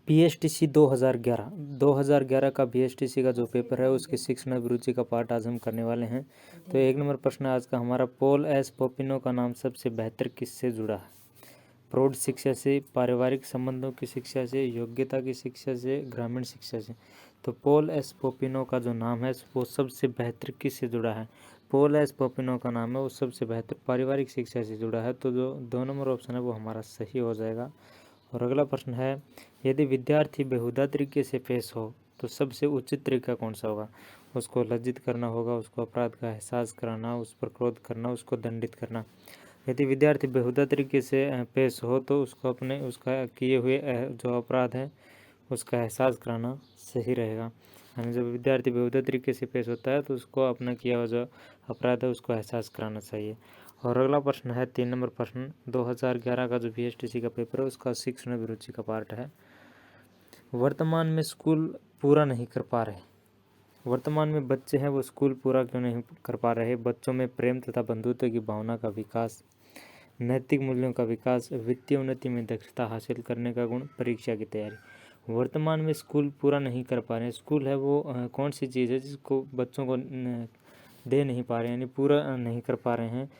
BSTC 2011 का BSTC का जो पेपर है उसके शिक्षण अभिरुचि का पाठ आज हम करने वाले हैं। तो 1 नंबर प्रश्न आज का हमारा, पॉल एस पोपिनो का नाम सबसे बेहतर किससे जुड़ा है? प्रौढ़ शिक्षा से, पारिवारिक संबंधों की शिक्षा से, योग्यता की शिक्षा से, ग्रामीण शिक्षा से। तो पॉल एस पोपिनो का जो नाम है वो सबसे बेहतर किससे जुड़ा है? पॉल एस पोपिनो का नाम है वो सबसे बेहतर पारिवारिक शिक्षा से जुड़ा है। तो जो 2 नंबर ऑप्शन है वो हमारा सही हो जाएगा। और अगला प्रश्न है, यदि विद्यार्थी बेहुदा तरीके से पेश हो तो सबसे उचित तरीका कौन सा होगा? उसको लज्जित करना होगा, उसको अपराध का एहसास कराना, उस पर क्रोध करना, उसको दंडित करना। यदि विद्यार्थी बेहुदा तरीके से पेश हो तो उसको अपने उसका किए हुए जो अपराध है उसका एहसास कराना सही रहेगा। यानी जब विद्यार्थी बेहुदा तरीके से पेश होता है तो उसको अपना किया हुआ जो अपराध है उसको एहसास कराना चाहिए। और अगला प्रश्न है 3 नंबर प्रश्न, 2011 का जो बीएसटीसी का पेपर है उसका शिक्षण अभिरुचि का पार्ट है। वर्तमान में स्कूल पूरा नहीं कर पा रहे। वर्तमान में बच्चे हैं वो स्कूल पूरा क्यों नहीं कर पा रहे? बच्चों में प्रेम तथा बंधुत्व की भावना का विकास, नैतिक मूल्यों का विकास, वित्तीय उन्नति में दक्षता हासिल करने का गुण, परीक्षा की तैयारी। वर्तमान में स्कूल पूरा नहीं कर पा रहे हैं। स्कूल है वो कौन सी चीज़ है जिसको बच्चों को दे नहीं पा रहे हैं, यानी पूरा नहीं कर पा रहे हैं।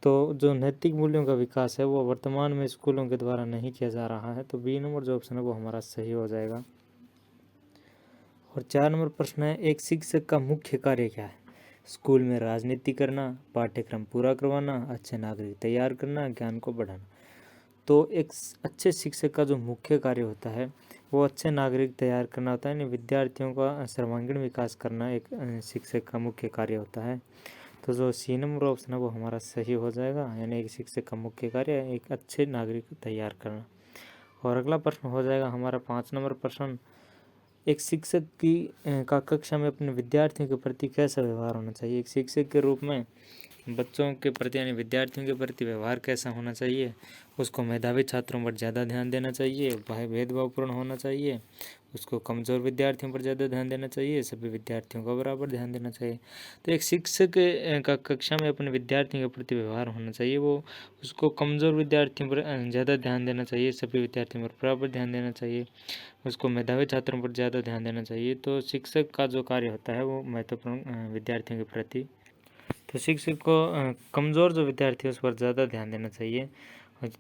तो जो नैतिक मूल्यों का विकास है वो वर्तमान में स्कूलों के द्वारा नहीं किया जा रहा है। तो बी नंबर जो ऑप्शन है वो हमारा सही हो जाएगा। और 4 नंबर प्रश्न है, एक शिक्षक का मुख्य कार्य क्या है? स्कूल में राजनीति करना, पाठ्यक्रम पूरा करवाना, अच्छे नागरिक तैयार करना, ज्ञान को बढ़ाना। तो एक अच्छे शिक्षक का जो मुख्य कार्य होता है वो अच्छे नागरिक तैयार करना होता है, यानी विद्यार्थियों का सर्वांगीण विकास करना एक शिक्षक का मुख्य कार्य होता है। तो जो सी नंबर ऑप्शन है वो हमारा सही हो जाएगा, यानी एक शिक्षक का मुख्य कार्य एक अच्छे नागरिक तैयार करना। और अगला प्रश्न हो जाएगा हमारा 5 नंबर प्रश्न, एक शिक्षक का कक्षा में अपने विद्यार्थियों के प्रति कैसा व्यवहार होना चाहिए? एक शिक्षक के रूप में बच्चों के प्रति यानी विद्यार्थियों के प्रति व्यवहार कैसा होना चाहिए? उसको मेधावी छात्रों पर ज़्यादा ध्यान देना चाहिए, भेदभावपूर्ण होना चाहिए, उसको कमज़ोर विद्यार्थियों पर ज़्यादा ध्यान देना चाहिए, सभी विद्यार्थियों को बराबर ध्यान देना चाहिए। तो एक शिक्षक का कक्षा में अपने विद्यार्थियों के प्रति व्यवहार होना चाहिए, वो उसको कमज़ोर विद्यार्थियों पर ज़्यादा ध्यान देना चाहिए, सभी विद्यार्थियों पर बराबर ध्यान देना चाहिए, उसको मेधावी छात्रों पर ज़्यादा ध्यान देना चाहिए। तो शिक्षक का जो कार्य होता है वो महत्वपूर्ण विद्यार्थियों के प्रति, तो शिक्षक को कमज़ोर जो विद्यार्थी है उस पर ज़्यादा ध्यान देना चाहिए।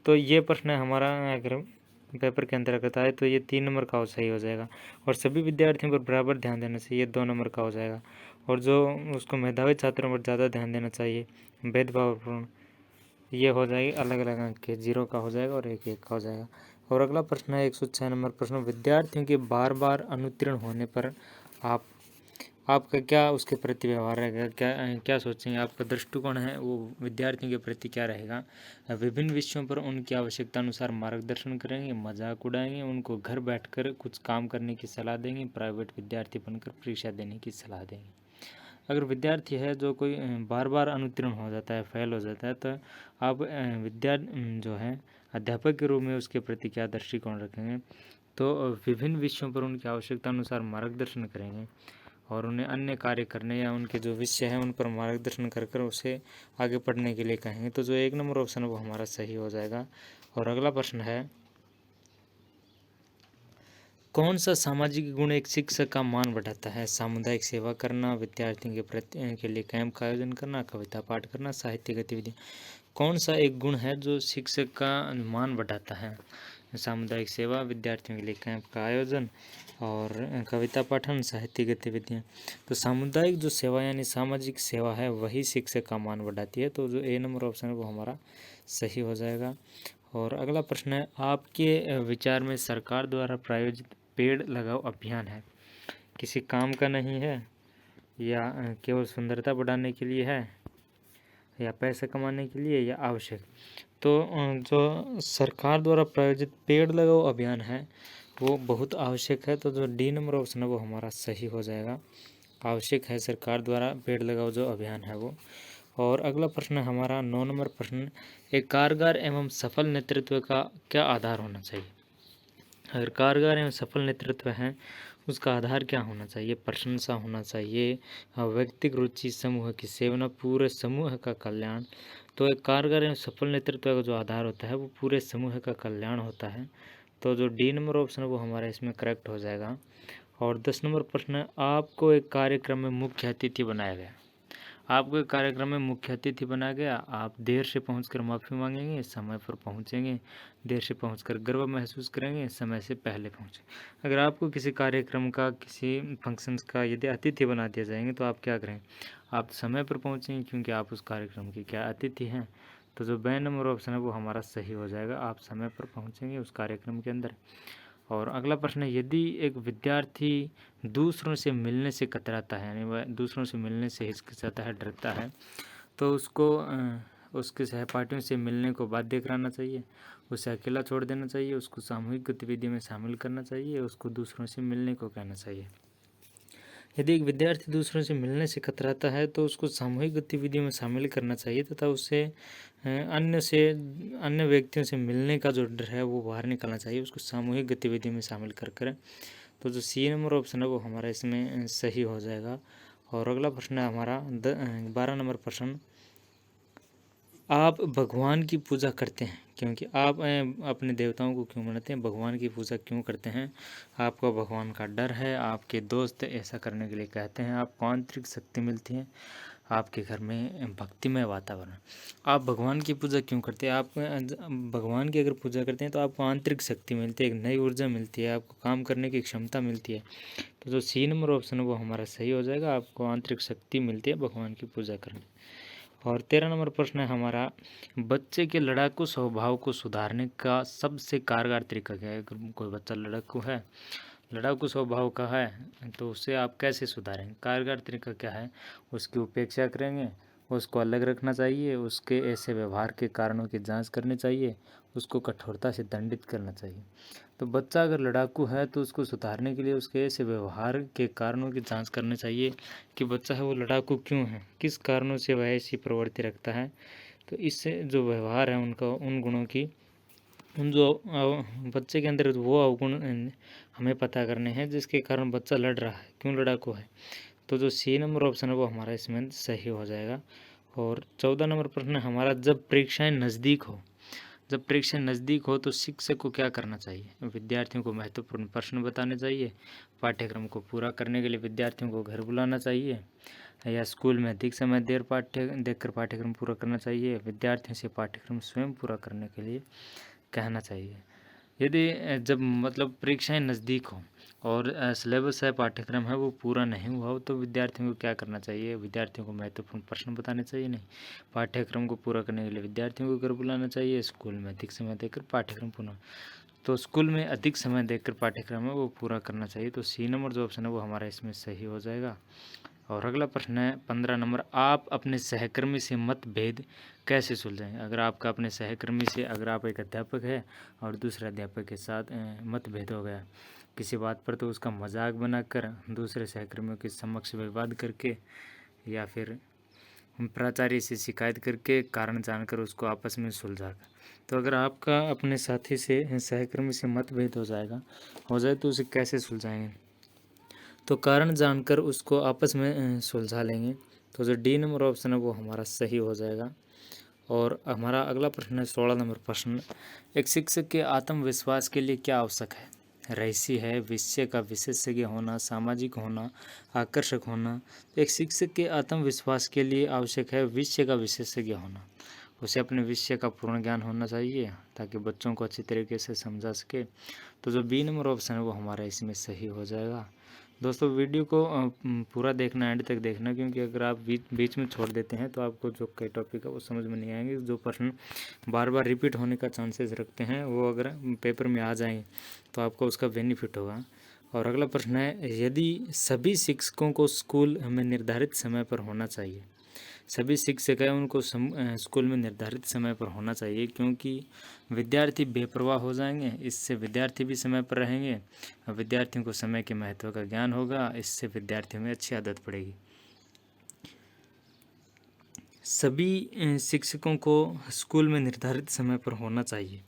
तो ये प्रश्न है हमारा अगर पेपर के अंतर्गत आए तो ये 3 नंबर का सही हो जाएगा। और सभी विद्यार्थियों पर बराबर ध्यान देना चाहिए, 2 नंबर का हो जाएगा। और जो उसको मेधावी छात्रों पर ज़्यादा ध्यान देना चाहिए, भेदभावपूर्ण, ये हो जाएगी अलग अलग अंक के, 0 का हो जाएगा और 1 का हो जाएगा। और अगला प्रश्न है 106 नंबर प्रश्न, विद्यार्थियों के बार बार अनुत्तीर्ण होने पर आपका क्या उसके प्रति व्यवहार रहेगा? क्या सोचेंगे? आपका दृष्टिकोण है वो विद्यार्थियों के प्रति क्या रहेगा? विभिन्न विषयों पर उनकी आवश्यकता अनुसार मार्गदर्शन करेंगे, मजाक उड़ाएंगे, उनको घर बैठकर कुछ काम करने की सलाह देंगे, प्राइवेट विद्यार्थी बनकर परीक्षा देने की सलाह देंगे। अगर विद्यार्थी है जो कोई बार बार अनुत्तीर्ण हो जाता है, फेल हो जाता है, तो आप जो है अध्यापक के रूप में उसके प्रति क्या दृष्टिकोण रखेंगे? तो विभिन्न विषयों पर उनकी आवश्यकता अनुसार मार्गदर्शन करेंगे और उन्हें अन्य कार्य करने या उनके जो विषय हैं उन पर मार्गदर्शन कर कर उसे आगे पढ़ने के लिए कहेंगे। तो जो 1 नंबर ऑप्शन है वो हमारा सही हो जाएगा। और अगला प्रश्न है, कौन सा सामाजिक गुण एक शिक्षक का मान बढ़ाता है? सामुदायिक सेवा करना, विद्यार्थियों के प्रति के लिए कैंप का आयोजन करना, कविता पाठ करना, साहित्य गतिविधि। कौन सा एक गुण है जो शिक्षक का मान बढ़ाता है? सामुदायिक सेवा, विद्यार्थियों के लिए कैंप का आयोजन और कविता पाठन, साहित्य गतिविधियाँ। तो सामुदायिक जो सेवा यानी सामाजिक सेवा है वही शिक्षक का मान बढ़ाती है। तो जो 1 नंबर ऑप्शन है वो हमारा सही हो जाएगा। और अगला प्रश्न है, आपके विचार में सरकार द्वारा प्रायोजित पेड़ लगाओ अभियान है किसी काम का नहीं है, या केवल सुंदरता बढ़ाने के लिए है, या पैसे कमाने के लिए, या आवश्यक? तो जो सरकार द्वारा प्रायोजित पेड़ लगाओ अभियान है वो बहुत आवश्यक है। तो जो 1 नंबर ऑप्शन है वो हमारा सही हो जाएगा। आवश्यक है सरकार द्वारा पेड़ लगाओ जो अभियान है वो। और अगला प्रश्न है हमारा 9 नंबर प्रश्न, एक कारगर एवं सफल नेतृत्व का क्या आधार होना चाहिए? अगर कारगर एवं सफल नेतृत्व है उसका आधार क्या होना चाहिए? प्रशंसा होना चाहिए, व्यक्तिगत रुचि, समूह की सेवना, पूरे समूह का कल्याण। तो एक कारगर एवं सफल नेतृत्व का जो आधार होता है वो पूरे समूह का कल्याण होता है। तो जो डी नंबर ऑप्शन है वो हमारा इसमें करेक्ट हो जाएगा। और 10 नंबर प्रश्न है, आपको एक कार्यक्रम में मुख्य अतिथि बनाया गया। आपको एक कार्यक्रम में मुख्य अतिथि बनाया गया, आप देर से पहुंचकर माफ़ी मांगेंगे, समय पर पहुंचेंगे, देर से पहुंचकर गर्व महसूस करेंगे, समय से पहले पहुंचे। अगर आपको किसी कार्यक्रम का, किसी फंक्शंस का यदि अतिथि बना दिया जाएंगे तो आप क्या करें, आप समय पर पहुंचेंगे क्योंकि आप उस कार्यक्रम के क्या अतिथि हैं। तो जो बी नंबर ऑप्शन है वो हमारा सही हो जाएगा, आप समय पर पहुंचेंगे उस कार्यक्रम के अंदर। और अगला प्रश्न है, यदि एक विद्यार्थी दूसरों से मिलने से कतराता है, यानी वह दूसरों से मिलने से हिचकिचाता है, डरता है, तो उसको उसके सहपाठियों से मिलने को बाध्य कराना चाहिए, उसे अकेला छोड़ देना चाहिए, उसको सामूहिक गतिविधि में शामिल करना चाहिए, उसको दूसरों से मिलने को कहना चाहिए। यदि एक विद्यार्थी दूसरों से मिलने से कतराता है तो उसको सामूहिक गतिविधियों में शामिल करना चाहिए तथा उससे अन्य व्यक्तियों से मिलने का जो डर है वो बाहर निकालना चाहिए, उसको सामूहिक गतिविधि में शामिल कर कर। तो जो सी नंबर ऑप्शन है वो हमारा इसमें सही हो जाएगा। और अगला प्रश्न है हमारा 12 नंबर प्रश्न, आप भगवान की पूजा करते हैं क्योंकि आप अपने देवताओं को क्यों मानते हैं, भगवान की पूजा क्यों करते हैं, आपको भगवान का डर है, आपके दोस्त ऐसा करने के लिए कहते हैं, आपको आंतरिक शक्ति मिलती है, आपके घर में भक्तिमय वातावरण। आप भगवान की पूजा क्यों करते हैं, आप भगवान की अगर पूजा करते हैं तो आपको आंतरिक शक्ति मिलती है, एक नई ऊर्जा मिलती है, आपको काम करने की क्षमता मिलती है। तो जो सी नंबर ऑप्शन है वो हमारा सही हो जाएगा, आपको आंतरिक शक्ति मिलती है भगवान की पूजा करने। और 13 नंबर प्रश्न है हमारा, बच्चे के लड़ाकू स्वभाव को सुधारने का सबसे कारगर तरीका क्या है। अगर कोई बच्चा लड़ाकू स्वभाव का है तो उसे आप कैसे सुधारेंगे, कारगर तरीका क्या है, उसकी उपेक्षा करेंगे, उसको अलग रखना चाहिए, उसके ऐसे व्यवहार के कारणों की जांच करनी चाहिए, उसको कठोरता से दंडित करना चाहिए। तो बच्चा अगर लड़ाकू है तो उसको सुधारने के लिए उसके ऐसे व्यवहार के कारणों की जांच करनी चाहिए कि बच्चा है वो लड़ाकू क्यों है, किस कारणों से वह ऐसी प्रवृत्ति रखता है। तो इससे जो व्यवहार है उनका, उन गुणों की, उन जो बच्चे के अंदर वो अवगुण हमें पता करने हैं जिसके कारण बच्चा लड़ रहा है, क्यों लड़ाकू है। तो जो सी नंबर ऑप्शन है वो हमारा इसमें सही हो जाएगा। और 14 नंबर प्रश्न हमारा, जब परीक्षाएं नज़दीक हो तो शिक्षक को क्या करना चाहिए, विद्यार्थियों को महत्वपूर्ण प्रश्न बताने चाहिए, पाठ्यक्रम को पूरा करने के लिए विद्यार्थियों को घर बुलाना चाहिए, या स्कूल में अधिक समय देखकर पाठ्यक्रम पूरा करना चाहिए, विद्यार्थियों से पाठ्यक्रम स्वयं पूरा करने के लिए कहना चाहिए। यदि जब मतलब परीक्षाएं नज़दीक हों और सिलेबस है, पाठ्यक्रम है वो पूरा नहीं हुआ हो तो विद्यार्थियों को क्या करना चाहिए, विद्यार्थियों को महत्वपूर्ण प्रश्न बताने चाहिए नहीं, पाठ्यक्रम को पूरा करने के लिए विद्यार्थियों को घर बुलाना चाहिए, स्कूल में अधिक समय देकर पाठ्यक्रम पूरा, तो स्कूल में अधिक समय देकर पाठ्यक्रम है वो पूरा करना चाहिए। तो सी नंबर जो ऑप्शन है वो हमारा इसमें सही हो जाएगा। और अगला प्रश्न है 15 नंबर, आप अपने सहकर्मी से मतभेद कैसे सुलझाएं। अगर आपका अपने सहकर्मी से, अगर आप एक अध्यापक है और दूसरे अध्यापक के साथ मतभेद हो गया किसी बात पर, तो उसका मजाक बनाकर दूसरे सहकर्मियों के समक्ष विवाद करके या फिर प्राचार्य से शिकायत करके कारण जानकर उसको आपस में सुलझा कर। तो अगर आपका अपने साथी से, सहकर्मी से मतभेद हो जाए तो उसे कैसे सुलझाएंगे, तो कारण जानकर उसको आपस में सुलझा लेंगे। तो जो डी नंबर ऑप्शन है वो हमारा सही हो जाएगा। और हमारा अगला प्रश्न है 16 नंबर प्रश्न, एक शिक्षक के आत्मविश्वास के लिए क्या आवश्यक है, रहस्य है, विषय का विशेषज्ञ होना, सामाजिक होना, आकर्षक होना। तो एक शिक्षक के आत्मविश्वास के लिए आवश्यक है विषय का विशेषज्ञ होना, उसे अपने विषय का पूर्ण ज्ञान होना चाहिए ताकि बच्चों को अच्छी तरीके से समझा सके। तो जो बी नंबर ऑप्शन है वो हमारा इसमें सही हो जाएगा। दोस्तों वीडियो को पूरा देखना, एंड तक देखना, क्योंकि अगर आप बीच में छोड़ देते हैं तो आपको जो कई टॉपिक है वो समझ में नहीं आएंगे। जो प्रश्न बार बार रिपीट होने का चांसेस रखते हैं वो अगर पेपर में आ जाएं तो आपको उसका बेनिफिट होगा। और अगला प्रश्न है, यदि सभी शिक्षकों को स्कूल में निर्धारित समय पर होना चाहिए, सभी शिक्षक हैं उनको स्कूल में निर्धारित समय पर होना चाहिए क्योंकि विद्यार्थी बेपरवाह हो जाएंगे, इससे विद्यार्थी भी समय पर रहेंगे, विद्यार्थियों को समय के महत्व का ज्ञान होगा, इससे विद्यार्थियों में अच्छी आदत पड़ेगी। सभी शिक्षकों को स्कूल में निर्धारित समय पर होना चाहिए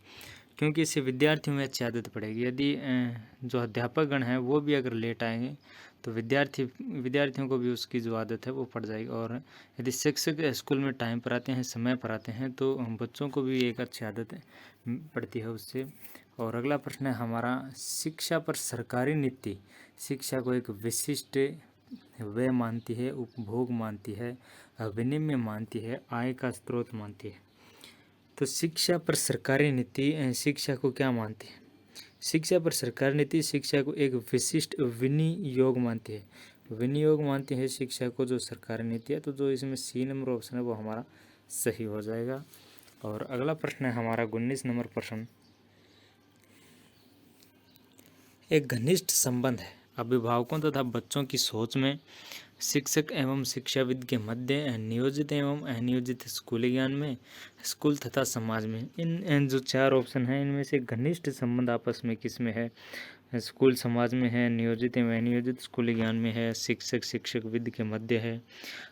क्योंकि इससे विद्यार्थियों में अच्छी आदत पड़ेगी। यदि जो अध्यापकगण हैं वो भी अगर लेट आएंगे तो विद्यार्थियों को भी उसकी जो आदत है वो पड़ जाएगी। और यदि शिक्षक स्कूल में टाइम पर आते हैं, समय पर आते हैं, तो बच्चों को भी एक अच्छी आदत पड़ती है उससे। और अगला प्रश्न है हमारा, शिक्षा पर सरकारी नीति शिक्षा को एक विशिष्ट व्यय मानती है, उपभोग मानती है, विनिमय मानती है, आय का स्रोत मानती है। तो शिक्षा पर सरकारी नीति शिक्षा को क्या मानती है? शिक्षा पर सरकारी नीति शिक्षा को एक विशिष्ट विनियोग मानती है। विनियोग मानती है शिक्षा को जो सरकारी नीति है। तो जो इसमें सी नंबर ऑप्शन है वो हमारा सही हो जाएगा। और अगला प्रश्न है हमारा 19 नंबर प्रश्न, एक घनिष्ठ संबंध है अभिभावकों तथा बच्चों की सोच में शिक्षक एवं शिक्षाविद के मध्य, नियोजित एवं अनियोजित स्कूली ज्ञान में, स्कूल तथा समाज में। इन जो चार ऑप्शन हैं इनमें से घनिष्ठ संबंध आपस में किस में है? स्कूल समाज में है, नियोजित एवं अनियोजित स्कूली ज्ञान में है, शिक्षक शिक्षकविद के मध्य है,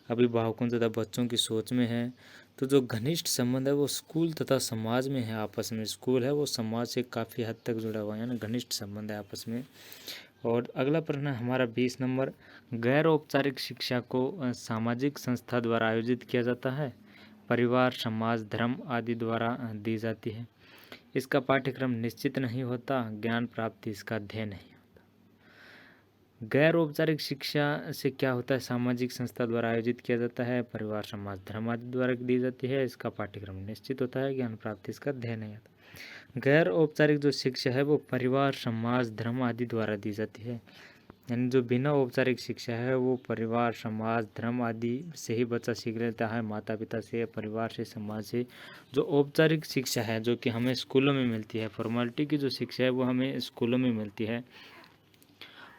अभिभावकों तथा बच्चों की सोच में है। तो जो घनिष्ठ संबंध है वो स्कूल तथा समाज में है आपस में। स्कूल है वो समाज से काफ़ी हद तक जुड़ा हुआ है ना, घनिष्ठ संबंध है आपस में। और अगला प्रश्न है हमारा 20 नंबर, गैर औपचारिक शिक्षा को सामाजिक संस्था द्वारा आयोजित किया जाता है, परिवार, समाज, धर्म आदि द्वारा दी जाती है। इसका पाठ्यक्रम निश्चित नहीं होता, ज्ञान प्राप्ति इसका ध्येय नहीं होता। गैर औपचारिक शिक्षा से क्या होता है? सामाजिक संस्था द्वारा आयोजित किया जाता है, परिवार, समाज, धर्म आदि द्वारा दी जाती है। इसका पाठ्यक्रम निश्चित होता है, ज्ञान प्राप्ति इसका ध्येय नहीं होता। गैर औपचारिक जो शिक्षा है वो परिवार, समाज, धर्म आदि द्वारा दी जाती है। यानी जो बिना औपचारिक शिक्षा है वो परिवार, समाज, धर्म आदि से ही बच्चा सीख लेता है, माता पिता से, परिवार से, समाज से। जो औपचारिक शिक्षा है जो कि हमें स्कूलों में मिलती है, फॉर्मेलिटी की जो शिक्षा है वो हमें स्कूलों में मिलती है।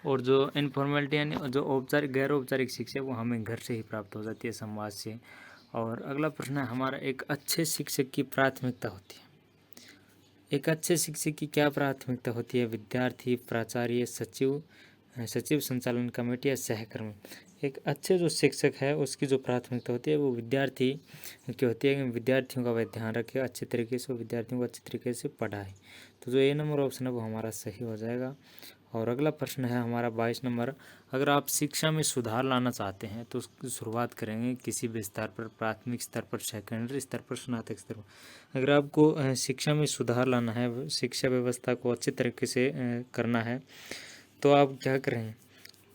और जो इनफॉर्मेलिटी यानी जो औपचारिक गैर औपचारिक शिक्षा है वो हमें घर से ही प्राप्त हो जाती है, समाज से। और अगला प्रश्न है हमारा, एक अच्छे शिक्षक की प्राथमिकता होती है। एक अच्छे शिक्षक की क्या प्राथमिकता होती है? विद्यार्थी, प्राचार्य, सचिव संचालन कमेटी या सहकर्मी। एक अच्छे जो शिक्षक है उसकी जो प्राथमिकता होती है वो विद्यार्थी की होती है कि विद्यार्थियों का वह ध्यान रखे, अच्छे तरीके से विद्यार्थियों को अच्छे तरीके से पढ़ाए। तो जो ए नंबर ऑप्शन है वो हमारा सही हो जाएगा। और अगला प्रश्न है हमारा 22 नंबर, अगर आप शिक्षा में सुधार लाना चाहते हैं तो उसकी शुरुआत करेंगे किसी भी स्तर पर, प्राथमिक स्तर पर, सेकेंडरी स्तर पर, स्नातक स्तर पर। अगर आपको शिक्षा में सुधार लाना है, शिक्षा व्यवस्था को अच्छे तरीके से करना है तो आप क्या करें?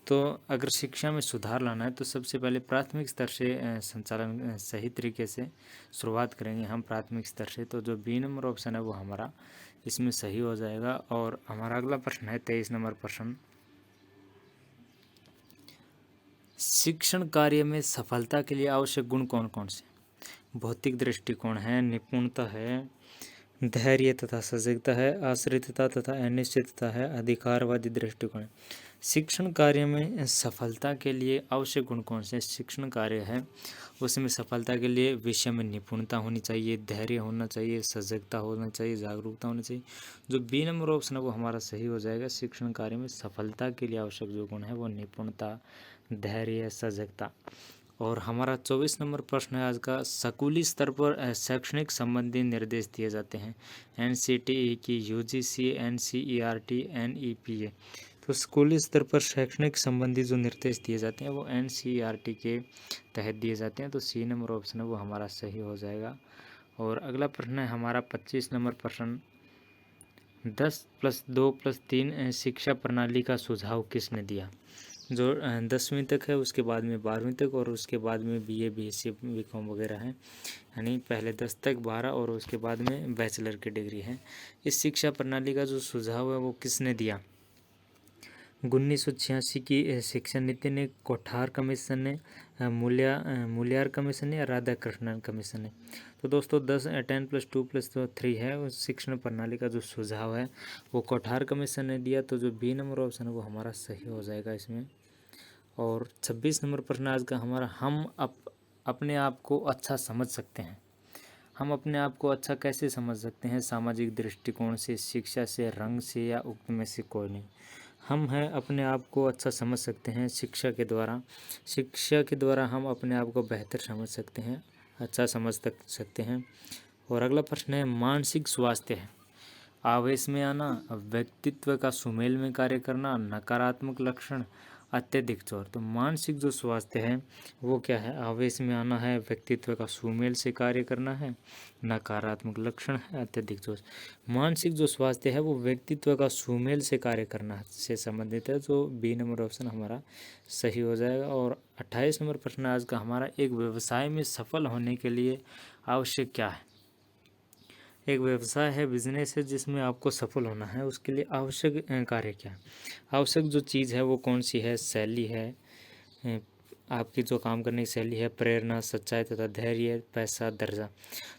तो अगर शिक्षा में सुधार लाना है तो सबसे पहले प्राथमिक स्तर से संचालन सही तरीके से शुरुआत करेंगे हम प्राथमिक स्तर से। तो जो बी नंबर ऑप्शन है वो हमारा इसमें सही हो जाएगा। और हमारा अगला प्रश्न है 23 नंबर प्रश्न, शिक्षण कार्य में सफलता के लिए आवश्यक गुण कौन कौन से? भौतिक दृष्टिकोण है, निपुणता है, धैर्य तथा सजगता है, आश्रितता तथा अनिश्चितता है, अधिकारवादी दृष्टिकोण है। शिक्षण कार्य में सफलता के लिए आवश्यक गुण कौन से? शिक्षण कार्य है उसमें सफलता के लिए विषय में निपुणता होनी चाहिए, धैर्य होना चाहिए, सजगता होना चाहिए, जागरूकता होनी चाहिए। जो बी नंबर ऑप्शन है वो हमारा सही हो जाएगा। शिक्षण कार्य में सफलता के लिए आवश्यक जो गुण है वो निपुणता, धैर्य, सजगता। और हमारा 24 नंबर प्रश्न है आज का, स्कूली स्तर पर शैक्षणिक संबंधी निर्देश दिए जाते हैं, NCTE की, UGC, NCERT, NEPA। तो स्कूली स्तर पर शैक्षणिक संबंधी जो निर्देश दिए जाते हैं वो NCERT के तहत दिए जाते हैं। तो सी नंबर ऑप्शन है वो हमारा सही हो जाएगा। और अगला प्रश्न है हमारा 25 नंबर प्रश्न, 10+2+3 शिक्षा प्रणाली का सुझाव किसने दिया? जो 10वीं तक है उसके बाद में 12वीं तक और उसके बाद में BA, BSc, BCom वगैरह है, यानी पहले 10 तक 12 और उसके बाद में बैचलर की डिग्री है। इस शिक्षा प्रणाली का जो सुझाव है वो किसने दिया? 1986 की शिक्षा नीति ने, कोठार कमीशन ने, मूल्यार कमीशन ने या राधाकृष्णन कमीशन ने? तो दोस्तों 10+2+3 है उस शिक्षण प्रणाली का जो सुझाव है वो कोठार कमीशन ने दिया। तो जो बी नंबर ऑप्शन है वो हमारा सही हो जाएगा इसमें। और 26 नंबर प्रश्न आज का हमारा, हम अपने आप को अच्छा समझ सकते हैं। हम अपने आप को अच्छा कैसे समझ सकते हैं? सामाजिक दृष्टिकोण से, शिक्षा से, रंग से या उक्त में से कोई नहीं। हम हैं अपने आप को अच्छा समझ सकते हैं शिक्षा के द्वारा। शिक्षा के द्वारा हम अपने आप को बेहतर समझ सकते हैं, अच्छा समझ सकते हैं। और अगला प्रश्न है, मानसिक स्वास्थ्य है आवेश में आना, व्यक्तित्व का सुमेल में कार्य करना, नकारात्मक लक्षण, अत्यधिक जोर। तो मानसिक जो स्वास्थ्य है वो क्या है, आवेश में आना है, व्यक्तित्व का सुमेल से कार्य करना है, नकारात्मक लक्षण है अत्यधिक जोर। मानसिक जो स्वास्थ्य है वो व्यक्तित्व का सुमेल से कार्य करना से संबंधित है, जो बी नंबर ऑप्शन हमारा सही हो जाएगा। और 28 नंबर प्रश्न आज का हमारा, एक व्यवसाय में सफल होने के लिए आवश्यक क्या है। एक व्यवसाय है, बिजनेस है जिसमें आपको सफल होना है, उसके लिए आवश्यक कार्य क्या है। आवश्यक जो चीज़ है वो कौन सी है, शैली है, अ, आपकी जो काम करने की शैली है, प्रेरणा, सच्चाई तथा धैर्य, पैसा, दर्जा।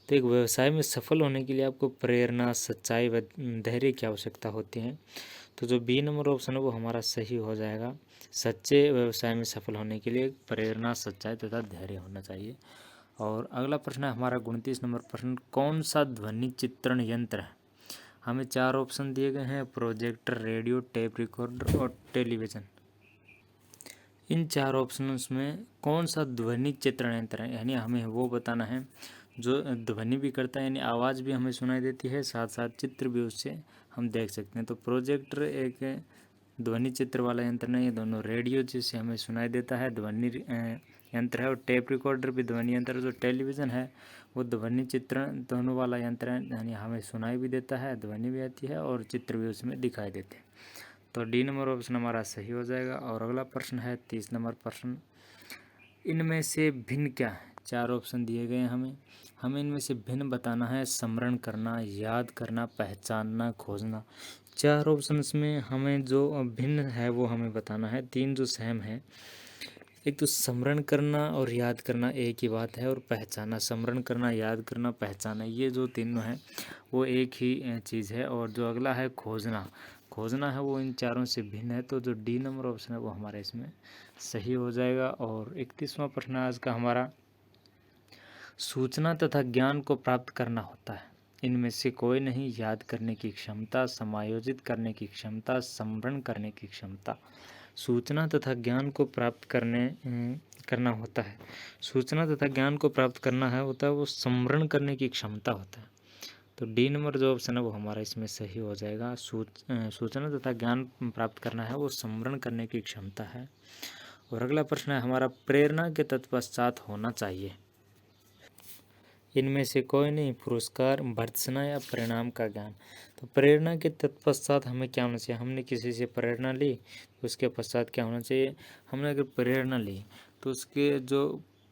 तो एक व्यवसाय में सफल होने के लिए आपको प्रेरणा, सच्चाई व धैर्य की आवश्यकता होती है। तो जो बी नंबर ऑप्शन है वो हमारा सही हो जाएगा। सच्चे व्यवसाय में सफल होने के लिए प्रेरणा, सच्चाई तथा धैर्य होना चाहिए। और अगला प्रश्न है हमारा 29 नंबर प्रश्न, कौन सा ध्वनि चित्रण यंत्र है। हमें 4 ऑप्शन दिए गए हैं, प्रोजेक्टर, रेडियो, टेप रिकॉर्डर और टेलीविज़न। इन 4 ऑप्शंस में कौन सा ध्वनि चित्रण यंत्र है, यानी हमें वो बताना है जो ध्वनि भी करता है, यानी आवाज़ भी हमें सुनाई देती है, साथ साथ चित्र भी उससे हम देख सकते हैं। तो प्रोजेक्टर एक ध्वनि चित्र वाला यंत्र नहीं है, दोनों रेडियो जिससे हमें सुनाई देता है ध्वनि यंत्र है, और टेप रिकॉर्डर भी ध्वनि यंत्र है। जो टेलीविज़न है वो ध्वनि चित्रण दोनों वाला यंत्र है, यानी हमें सुनाई भी देता है, ध्वनि भी आती है और चित्र भी उसमें दिखाई देते हैं। तो डी नंबर ऑप्शन हमारा सही हो जाएगा। और अगला प्रश्न है 30 नंबर प्रश्न, इनमें से भिन्न क्या है। 4 ऑप्शन दिए गए हैं हमें इनमें से भिन्न बताना है, स्मरण करना, याद करना, पहचानना, खोजना। 4 ऑप्शंस में हमें जो भिन्न है वो हमें बताना है, 3 जो सेम है। एक तो स्मरण करना और याद करना एक ही बात है, और पहचाना, स्मरण करना, याद करना, पहचाना, ये जो तीनों हैं वो एक ही चीज़ है। और जो अगला है खोजना, खोजना है वो इन चारों से भिन्न है। तो जो डी नंबर ऑप्शन है वो हमारा इसमें सही हो जाएगा। और 31वां प्रश्न आज का हमारा, सूचना तथा ज्ञान को प्राप्त करना होता है, इनमें से कोई नहीं। याद करने की क्षमता, समायोजित करने की क्षमता, स्मरण करने की क्षमता। सूचना तथा ज्ञान को प्राप्त करना होता है, सूचना तथा ज्ञान को प्राप्त करना है होता है वो स्मरण करने की क्षमता होता है। तो डी नंबर जो ऑप्शन है वो हमारा इसमें सही हो जाएगा। सूचना तथा ज्ञान प्राप्त करना है वो स्मरण करने की क्षमता है। और अगला प्रश्न है हमारा, प्रेरणा के तत्पश्चात होना चाहिए, इनमें से कोई नहीं। पुरस्कार, भर्त्सना या परिणाम का ज्ञान। तो प्रेरणा के तत्पश्चात हमें क्या होना चाहिए, हमने किसी से प्रेरणा ली तो उसके पश्चात क्या होना चाहिए। हमने अगर प्रेरणा ली तो उसके जो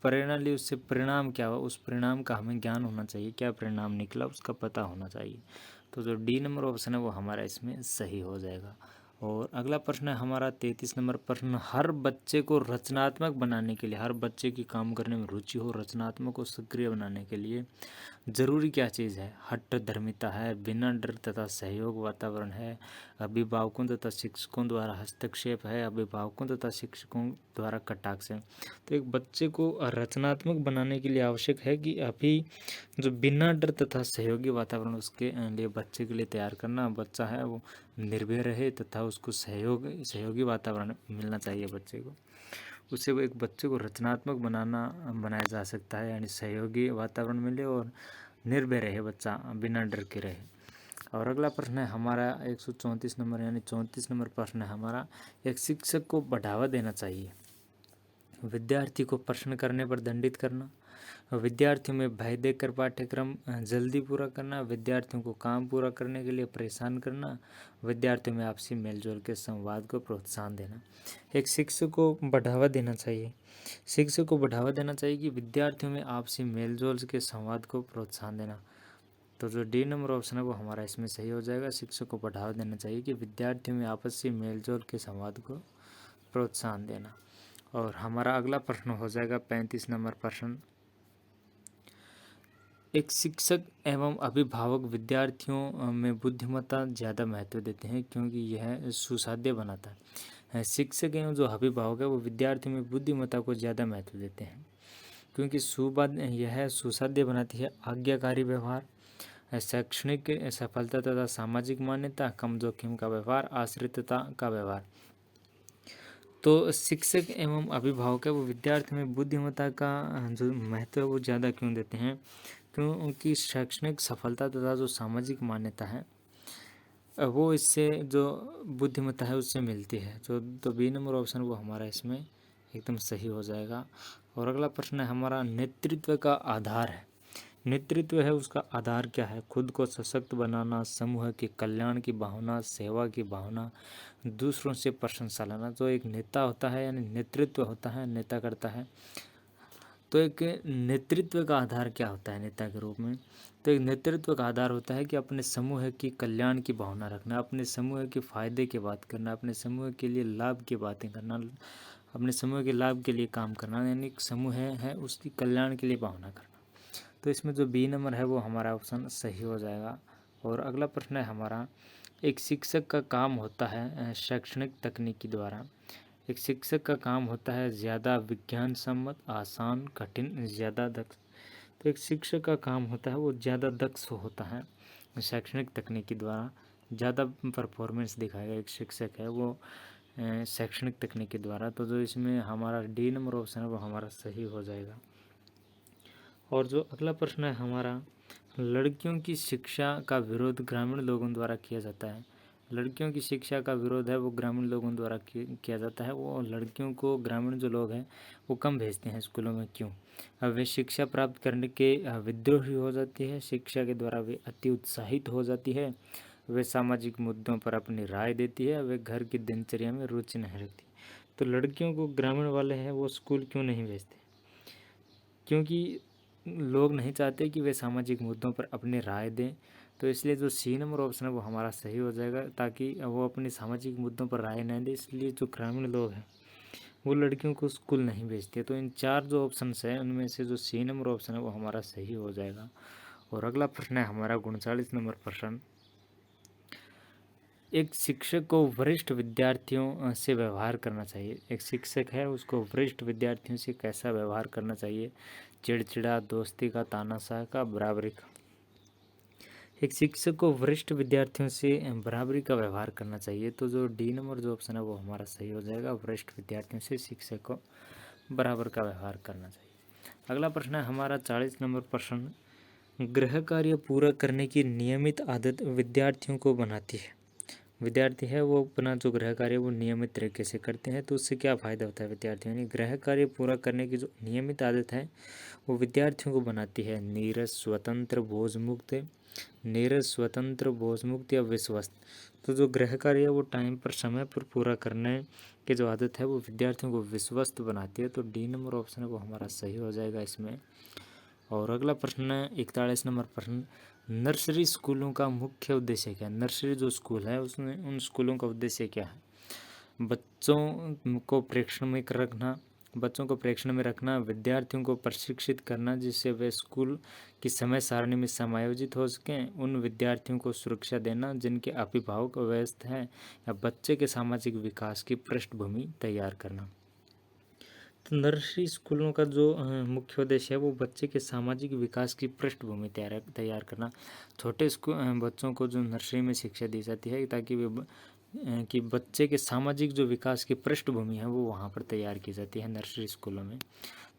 प्रेरणा ली उससे परिणाम क्या हुआ, उस परिणाम का हमें ज्ञान होना चाहिए, क्या परिणाम निकला उसका पता होना चाहिए। तो जो डी नंबर ऑप्शन है वो हमारा इसमें सही हो जाएगा। और अगला प्रश्न है हमारा 33 नंबर प्रश्न, हर बच्चे को रचनात्मक बनाने के लिए, हर बच्चे की काम करने में रुचि हो, रचनात्मक और सक्रिय बनाने के लिए जरूरी क्या चीज़ है। हठधर्मिता है, बिना डर तथा सहयोग वातावरण है, अभिभावकों तथा शिक्षकों द्वारा हस्तक्षेप है, अभिभावकों तथा शिक्षकों द्वारा कटाक्ष है। तो एक बच्चे को रचनात्मक बनाने के लिए आवश्यक है कि अभी जो बिना डर तथा सहयोगी वातावरण उसके लिए बच्चे के लिए तैयार करना, बच्चा है वो निर्भय रहे तथा उसको सहयोगी वातावरण मिलना चाहिए बच्चे को। उससे वो एक बच्चे को रचनात्मक बनाया जा सकता है, यानी सहयोगी वातावरण मिले और निर्भय रहे बच्चा, बिना डर के रहे। और अगला प्रश्न है हमारा 134 नंबर, यानी 34 नंबर प्रश्न है हमारा, एक शिक्षक को बढ़ावा देना चाहिए, विद्यार्थी को प्रश्न करने पर दंडित करना, विद्यार्थियों में भय देकर पाठ्यक्रम जल्दी पूरा करना, विद्यार्थियों को काम पूरा करने के लिए परेशान करना, विद्यार्थियों में आपसी मेलजोल के संवाद को प्रोत्साहन देना। एक शिक्षक को बढ़ावा देना चाहिए, शिक्षक को बढ़ावा देना चाहिए कि विद्यार्थियों में आपसी मेलजोल के संवाद को प्रोत्साहन देना। तो जो डी नंबर ऑप्शन है वो हमारा इसमें सही हो जाएगा। शिक्षक को बढ़ावा देना चाहिए कि विद्यार्थियों में आपसी मेलजोल के संवाद को प्रोत्साहन देना। और हमारा अगला प्रश्न हो जाएगा 35 नंबर प्रश्न, एक शिक्षक एवं अभिभावक विद्यार्थियों में बुद्धिमत्ता ज़्यादा महत्व देते हैं क्योंकि यह सुसाध्य बनाता है। शिक्षक एवं जो अभिभावक है वो विद्यार्थियों में बुद्धिमत्ता को ज़्यादा महत्व देते हैं क्योंकि यह सुसाध्य बनाती है आज्ञाकारी व्यवहार, शैक्षणिक सफलता तथा सामाजिक मान्यता, कम जोखिम का व्यवहार, आश्रितता का व्यवहार। तो शिक्षक एवं अभिभावक है वो विद्यार्थी में बुद्धिमत्ता का जो महत्व है वो ज़्यादा क्यों देते हैं, क्योंकि शैक्षणिक सफलता तथा जो सामाजिक मान्यता है वो इससे जो बुद्धिमत्ता है उससे मिलती है। जो तो बी नंबर ऑप्शन वो हमारा इसमें एकदम सही हो जाएगा। और अगला प्रश्न है हमारा, नेतृत्व का आधार है। नेतृत्व है उसका आधार क्या है? खुद को सशक्त बनाना, समूह के कल्याण की भावना, सेवा की भावना, दूसरों से प्रशंसा लेना। जो एक नेता होता है यानी नेतृत्व होता है, नेता करता है, तो एक नेतृत्व का आधार क्या होता है नेता के रूप में? तो एक नेतृत्व का आधार होता है कि अपने समूह की कल्याण की भावना रखना, अपने समूह के फायदे की बात करना, अपने समूह के लिए लाभ की बातें करना, अपने समूह के लाभ के लिए काम करना, यानी समूह है उसकी कल्याण के लिए भावना करना। तो इसमें जो बी नंबर है वो हमारा ऑप्शन सही हो जाएगा। और अगला प्रश्न है हमारा, एक शिक्षक का काम होता है शैक्षणिक तकनीकी द्वारा। एक शिक्षक का काम होता है ज़्यादा विज्ञान सम्मत, आसान, कठिन, ज़्यादा दक्ष। तो एक शिक्षक का काम होता है वो ज़्यादा दक्ष होता है शैक्षणिक तकनीक द्वारा, ज़्यादा परफॉर्मेंस दिखाएगा एक शिक्षक है वो शैक्षणिक तकनीक के द्वारा। तो जो इसमें हमारा डी नंबर ऑप्शन है वो हमारा सही हो जाएगा। और जो अगला प्रश्न है हमारा, लड़कियों की शिक्षा का विरोध ग्रामीण लोगों द्वारा किया जाता है। लड़कियों की शिक्षा का विरोध है वो ग्रामीण लोगों द्वारा किया जाता है। वो लड़कियों को ग्रामीण जो लोग हैं वो कम भेजते हैं स्कूलों में, क्यों? वे शिक्षा प्राप्त करने के विद्रोही हो जाती है, शिक्षा के द्वारा वे अति उत्साहित हो जाती है, वे सामाजिक मुद्दों पर अपनी राय देती है, वे घर की दिनचर्या में रुचि नहीं रखती। तो लड़कियों को ग्रामीण वाले हैं वो स्कूल क्यों नहीं भेजते? क्योंकि लोग नहीं चाहते कि वे सामाजिक मुद्दों पर अपनी राय दें। तो इसलिए जो सी नंबर ऑप्शन है वो हमारा सही हो जाएगा, ताकि वो अपने सामाजिक मुद्दों पर राय नहीं दें, इसलिए जो ग्रामीण लोग हैं वो लड़कियों को स्कूल नहीं भेजते। तो इन चार जो ऑप्शन है उनमें से जो सी नंबर ऑप्शन है वो हमारा सही हो जाएगा। और अगला प्रश्न है हमारा 39 नंबर प्रश्न, एक शिक्षक को वरिष्ठ विद्यार्थियों से व्यवहार करना चाहिए। एक शिक्षक है उसको वरिष्ठ विद्यार्थियों से कैसा व्यवहार करना चाहिए? चिड़चिड़ा, दोस्ती का, तानाशाह का, बराबरी का। एक शिक्षक को वरिष्ठ विद्यार्थियों से बराबरी का व्यवहार करना चाहिए। तो जो डी नंबर जो ऑप्शन है वो हमारा सही हो जाएगा, वरिष्ठ विद्यार्थियों से शिक्षक को बराबर का व्यवहार करना चाहिए। अगला प्रश्न है हमारा 40 नंबर प्रश्न, गृह कार्य पूरा करने की नियमित आदत विद्यार्थियों को बनाती है। विद्यार्थी है वो अपना जो गृह कार्य वो नियमित तरीके से करते हैं, तो उससे क्या फ़ायदा होता है विद्यार्थियों? यानी गृह कार्य पूरा करने की जो नियमित आदत है वो विद्यार्थियों को बनाती है नीरस, स्वतंत्र, बोझमुक्त, नीरस, स्वतंत्र, बोझमुक्त या विश्वस्त। तो जो गृह कार्य है वो टाइम पर, समय पर पूरा करने की जो आदत है वो विद्यार्थियों को विश्वस्त बनाती है। तो डी नंबर ऑप्शन है वो हमारा सही हो जाएगा इसमें। और अगला प्रश्न है 41 नंबर प्रश्न, नर्सरी स्कूलों का मुख्य उद्देश्य क्या है? नर्सरी जो स्कूल है उसमें उन स्कूलों का उद्देश्य क्या है? बच्चों को प्रेक्षण में रखना, बच्चों को प्रेक्षण में रखना, विद्यार्थियों को प्रशिक्षित करना जिससे वे स्कूल की समय सारणी में समायोजित हो सकें, उन विद्यार्थियों को सुरक्षा देना जिनके अभिभावक व्यस्त हैं, या बच्चे के सामाजिक विकास की पृष्ठभूमि तैयार करना। तो नर्सरी स्कूलों का जो मुख्य उद्देश्य है वो बच्चे के सामाजिक विकास की पृष्ठभूमि तैयार करना। छोटे बच्चों को जो नर्सरी में शिक्षा दी जाती है ताकि वे कि बच्चे के सामाजिक जो विकास की पृष्ठभूमि है वो वहाँ पर तैयार की जाती है नर्सरी स्कूलों में।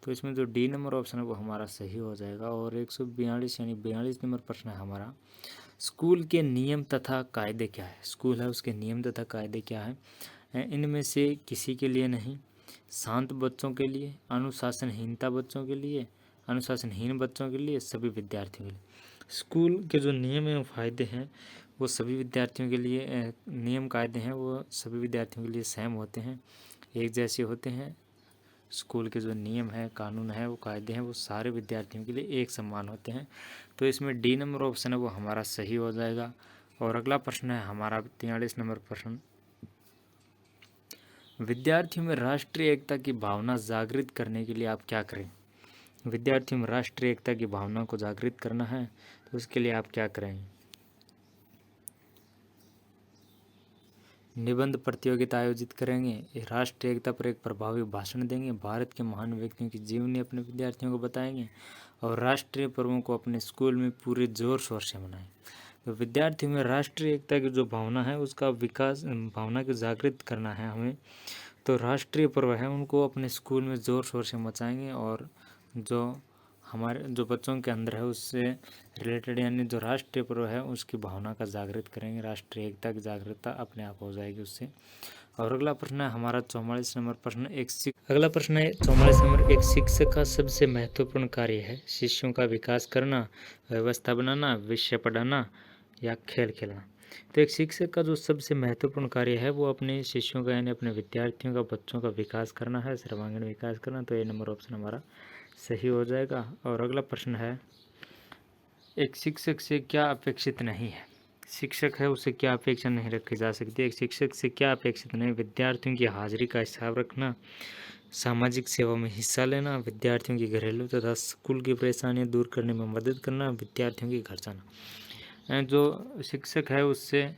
तो इसमें जो डी नंबर ऑप्शन है वो हमारा सही हो जाएगा। और 142 यानी 42 नंबर प्रश्न है हमारा, स्कूल के नियम तथा कायदे क्या है? स्कूल है उसके नियम तथा कायदे क्या है? इनमें से किसी के लिए नहीं, शांत बच्चों के लिए, अनुशासनहीनता बच्चों के लिए, अनुशासनहीन बच्चों के लिए, सभी विद्यार्थियों के लिए। स्कूल के जो नियम एवं फायदे हैं वो सभी विद्यार्थियों के लिए, नियम कायदे हैं वो सभी विद्यार्थियों के लिए सेम होते हैं, एक जैसे होते हैं। स्कूल के जो नियम है, कानून है, वो कायदे हैं वो सारे विद्यार्थियों के लिए एक समान होते हैं। तो इसमें डी नंबर ऑप्शन है वो हमारा सही हो जाएगा। और अगला प्रश्न है हमारा 43 नंबर प्रश्न, विद्यार्थियों में राष्ट्रीय एकता की भावना जागृत करने के लिए आप क्या करें? विद्यार्थियों में राष्ट्रीय एकता की भावना को जागृत करना है तो उसके लिए आप क्या करें? निबंध प्रतियोगिता आयोजित करेंगे, राष्ट्रीय एकता पर एक प्रभावी भाषण देंगे, भारत के महान व्यक्तियों की जीवनी अपने विद्यार्थियों को बताएंगे, और राष्ट्रीय पर्वों को अपने स्कूल में पूरे जोर शोर से मनाएं। तो विद्यार्थियों में राष्ट्रीय एकता की जो भावना है उसका विकास, भावना को जागृत करना है हमें। तो राष्ट्रीय पर्व है उनको अपने स्कूल में ज़ोर शोर से मचाएंगे, और जो हमारे जो बच्चों के अंदर है उससे रिलेटेड, यानी जो राष्ट्रीय पर्व है उसकी भावना का जागृत करेंगे, राष्ट्रीय एकता की जागरूकता अपने आप हो जाएगी उससे। और अगला प्रश्न है हमारा 44 नंबर प्रश्न, अगला प्रश्न है 44 नंबर, एक शिक्षक का सबसे महत्वपूर्ण कार्य है शिष्यों का विकास करना, व्यवस्था बनाना, विषय पढ़ाना या खेल खेलना। तो एक शिक्षक का जो सबसे महत्वपूर्ण कार्य है वो अपने शिष्यों का यानी अपने विद्यार्थियों का, बच्चों का विकास करना है, सर्वांगीण विकास करना। तो ये नंबर ऑप्शन हमारा सही हो जाएगा। और अगला प्रश्न है, एक शिक्षक से क्या अपेक्षित नहीं है। शिक्षक है उससे क्या अपेक्षा नहीं रखी जा सकती। एक शिक्षक से क्या अपेक्षित नहीं, विद्यार्थियों की हाजिरी का हिसाब रखना, सामाजिक सेवा में हिस्सा लेना, विद्यार्थियों की घरेलू तथा स्कूल की परेशानियां दूर करने में मदद करना, विद्यार्थियों के घर जाना। जो शिक्षक है उससे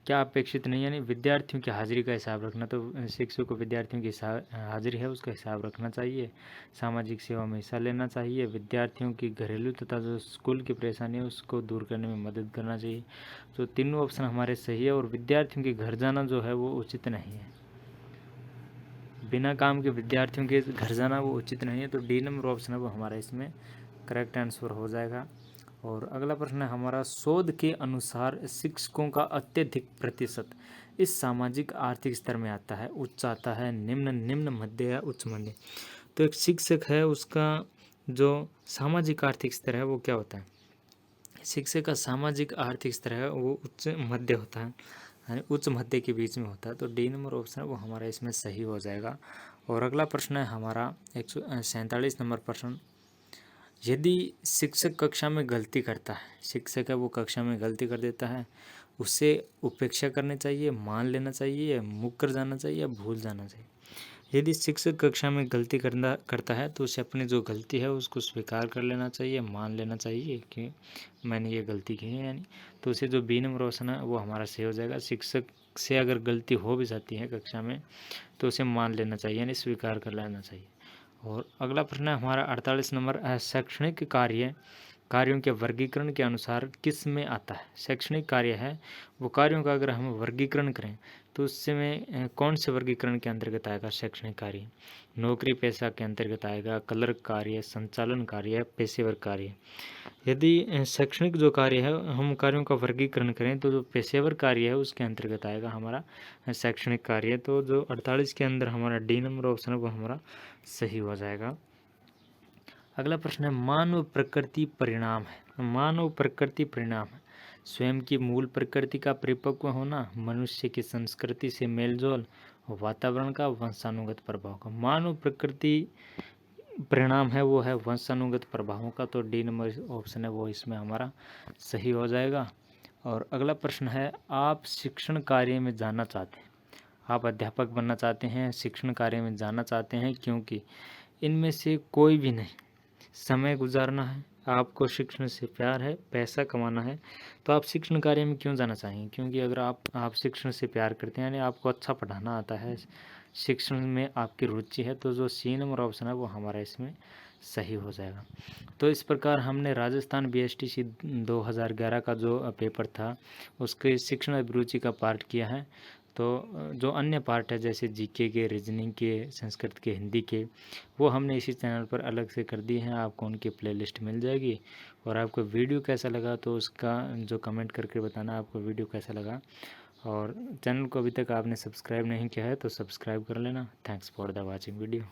क्या अपेक्षित नहीं, यानी विद्यार्थियों की हाजिरी का हिसाब रखना। तो शिक्षक को विद्यार्थियों की हाजिरी है उसका हिसाब रखना चाहिए, सामाजिक सेवा में हिस्सा लेना चाहिए, विद्यार्थियों की घरेलू तथा जो स्कूल की परेशानी है उसको दूर करने में मदद करना चाहिए। तो तीनों ऑप्शन हमारे सही है। और विद्यार्थियों के घर जाना जो है वो उचित नहीं है, बिना काम के विद्यार्थियों के घर जाना वो उचित नहीं है। तो डी नंबर ऑप्शन है वो हमारा इसमें करेक्ट आंसर हो जाएगा। और अगला प्रश्न है हमारा, शोध के अनुसार शिक्षकों का अत्यधिक प्रतिशत इस सामाजिक आर्थिक स्तर में आता है, उच्च आता है, निम्न, निम्न, मध्य या उच्च मध्य। तो एक शिक्षक है उसका जो सामाजिक आर्थिक स्तर है वो क्या होता है, शिक्षक का सामाजिक आर्थिक स्तर है वो उच्च मध्य होता है, यानी उच्च मध्य के बीच में होता है। तो डी नंबर ऑप्शन है वो हमारा इसमें सही हो जाएगा। और अगला प्रश्न है हमारा 147 नंबर प्रश्न, यदि शिक्षक कक्षा में गलती करता है, शिक्षक है वो कक्षा में गलती कर देता है, उसे उपेक्षा करनी चाहिए, मान लेना चाहिए, मुकर जाना चाहिए या भूल जाना चाहिए। यदि शिक्षक कक्षा में गलती करता है तो उसे अपनी जो गलती है उसको स्वीकार कर लेना चाहिए, मान लेना चाहिए कि मैंने ये गलती की है, यानी तो उसे जो बी नंबर ऑप्शन है वो हमारा सही हो जाएगा। शिक्षक से अगर गलती हो भी जाती है कक्षा में तो उसे मान लेना चाहिए, यानी स्वीकार कर लेना चाहिए। और अगला प्रश्न है हमारा 48 नंबर, शैक्षणिक कार्यों के वर्गीकरण के अनुसार किस में आता है। शैक्षणिक कार्य है वो कार्यों का अगर हम वर्गीकरण करें तो उससे में कौन से वर्गीकरण के अंतर्गत आएगा शैक्षणिक कार्य, नौकरी पेशा के अंतर्गत आएगा, क्लर्क कार्य, संचालन कार्य, पेशेवर कार्य। यदि शैक्षणिक जो कार्य है हम कार्यों का वर्गीकरण करें तो जो पेशेवर कार्य है उसके अंतर्गत आएगा हमारा शैक्षणिक कार्य। तो जो 48 के अंदर हमारा डी नंबर ऑप्शन है वो हमारा सही हो जाएगा। अगला प्रश्न है, मानव प्रकृति परिणाम है, मानव प्रकृति परिणाम है स्वयं की मूल प्रकृति का परिपक्व होना, मनुष्य की संस्कृति से मेलजोल, वातावरण का वंशानुगत प्रभाव का। मानव प्रकृति परिणाम है वो है वंशानुगत प्रभावों का। तो डी नंबर ऑप्शन है वो इसमें हमारा सही हो जाएगा। और अगला प्रश्न है, आप शिक्षण कार्य में जाना चाहते हैं, आप अध्यापक बनना चाहते हैं, शिक्षण कार्य में जाना चाहते हैं, क्योंकि इनमें से कोई भी नहीं, समय गुजारना है, आपको शिक्षण से प्यार है, पैसा कमाना है, तो आप शिक्षण कार्य में क्यों जाना चाहेंगे, क्योंकि अगर आप शिक्षण से प्यार करते हैं, यानी आपको अच्छा पढ़ाना आता है, शिक्षण में आपकी रुचि है, तो जो सी नंबर ऑप्शन है वो हमारा इसमें सही हो जाएगा। तो इस प्रकार हमने राजस्थान बीएसटीसी 2011 का जो पेपर था उसके शिक्षण अभिरुचि का पार्ट किया है। तो जो अन्य पार्ट है जैसे जीके के, रीजनिंग के, संस्कृत के, हिंदी के, वो हमने इसी चैनल पर अलग से कर दिए हैं, आपको उनकी प्लेलिस्ट मिल जाएगी। और आपको वीडियो कैसा लगा तो उसका जो कमेंट करके बताना आपको वीडियो कैसा लगा। और चैनल को अभी तक आपने सब्सक्राइब नहीं किया है तो सब्सक्राइब कर लेना। Thanks for the watching video.